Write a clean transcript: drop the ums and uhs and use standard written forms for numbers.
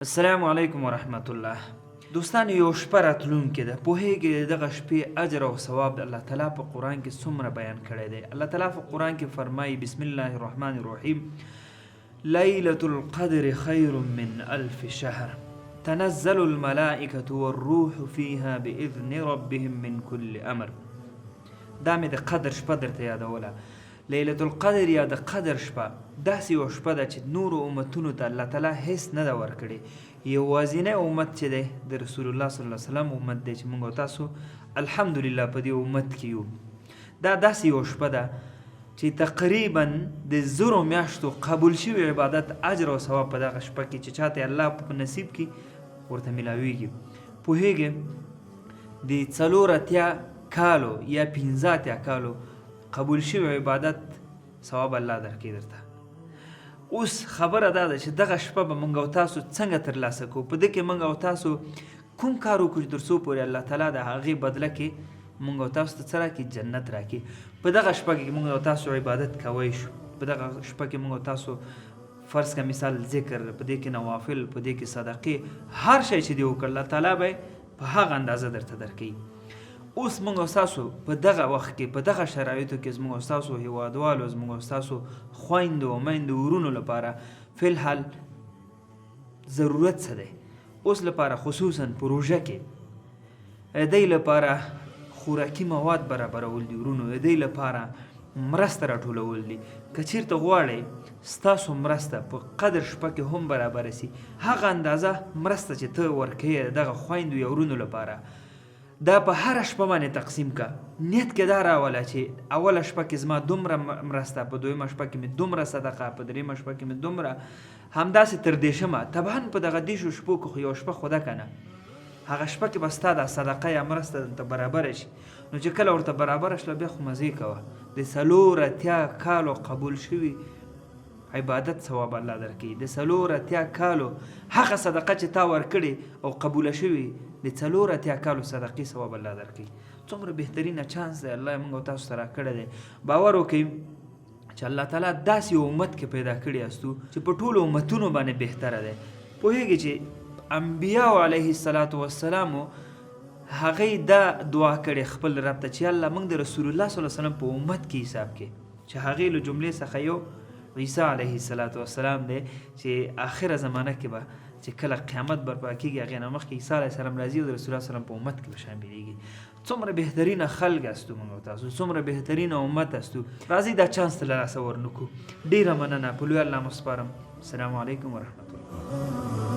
السلام علیکم ورحمت الله. دوستان یو شپه راتلونکې ده، پوهېږئ دغه شپې اجر او ثواب د الله تعالی په قرآن کې څومره بیان کړی دی. الله تعالی په قرآن کې فرمایي بسم الله الرحمن الرحیم لیلة القدر خیر من الف شهر تنزل الملائکة والروح فیها بإذن ربهم من كل امر. دا مې د قدر شپه درته یادوله. لیلة القدر یا د قدر شپه داسې یو شپه ده چې نورو امتونو ته الله تعالی هیڅ نه ده ورکړې. یوازینی امت چې دی د رسول الله صلی الله علیه وسلم امت دی چې موږ او تاسو الحمدلله په دې امت کې یو. دا داسې یو شپه ده چې تقریبا د زرو میاشتو قبول شوي عبادت اجر او ثواب په دغه شپه کې چې چاته الله په نصیب کې ورته میلاویږي. پوهېږئ د 4 کالو یا 15 کالو قبول شوی عبادت ثواب الله درکړي درته. اوس خبره دا ده چې دغه شپه به موږ او تاسو څنګه ترلاسه کوو، په دې کې موږ او تاسو کوم کار وکړو چې تر څو پورې الله تعالی د هغې بدله کې موږ او تاسو ته څه راکړي؟ جنت راکړي. په دغه شپه کې موږ او تاسو عبادت کوی شو، په دغه شپه کې موږ او تاسو فرض کا مثال ذکر، په دې کې نوافل، په دې کې صدقې، هر شی چې دې وکړ الله تعالی به په هغه اندازه درته درکوي. اوس موږ او تاسو په دغه وخت کې په دغه شرایطو کې زموږ او تاسو هیوادوالو، زموږ او تاسو خویندو او میندو ورونو لپاره فی الحال ضرورت څه دی؟ اوس لپاره خصوصا پروژه کې دی لپاره خوراکي مواد برابرول دي ورونو، دی لپاره مرسته راټولول دي. که چېرته غواړئ ستاسو مرسته په قدر شپه کې هم برابره سي، هغه اندازه مرسته چې ته ورکوې دغه خویندو یا ورونو لپاره دا په هره شپه باندې تقسیم کا. نیت کې دا راوله چې اوله شپه کې زما دومره مرسته، په دویمه شپه کې مې دومره صدقه، په دریمه شپه کې مې دومره، همداسې تر دېرشمه. طبعا په دغه دیرشو شپو کې خو یوه شپه خو ده که نه، هغه شپه کې به ستا دا صدقه یا مرسته درته برابره شي. نو چې کله ورته برابره شله بیا خو مزې کوه. د 4 کالو قبول شوي عبادت ثواب الله درکوي. د 4 کالو هغه صدقه چې تا ورکړې او قبوله شوي، د 4 کالو صدقې ثواب الله درکوي. څومره بهترینه چانس دی الله موږ او تاسو ته راکړی دی. باور وکړئ چې الله تعالی داسې یو امت کې پیدا کړي یاستو چې په ټولو امتونو باندې بهتره دی. پوهېږئ چې انبیاو علیه السلام هغې دا دعا کړې خپل رب ته چې الله موږ د رسول الله صلی الله علیه وسلم په امت کې حساب کې، چې هغې له جملې څخه یو عیسی علیه السلام دی چې آخره زمانه کې به چې کله قیامت برپا کېږي هغې نه مخکې عیسی علیه السلام راځي او د رسول الله وسلم په امت کې به شاملېږي. څومره بهترینه خلک استو موږ او تاسو، څومره بهترینه امت استو. راځئ دا چانس ته له لاسه ورنکړو. ډېره مننه، په لوی الله مو سپارم. السلام علیکم ورحمت الله.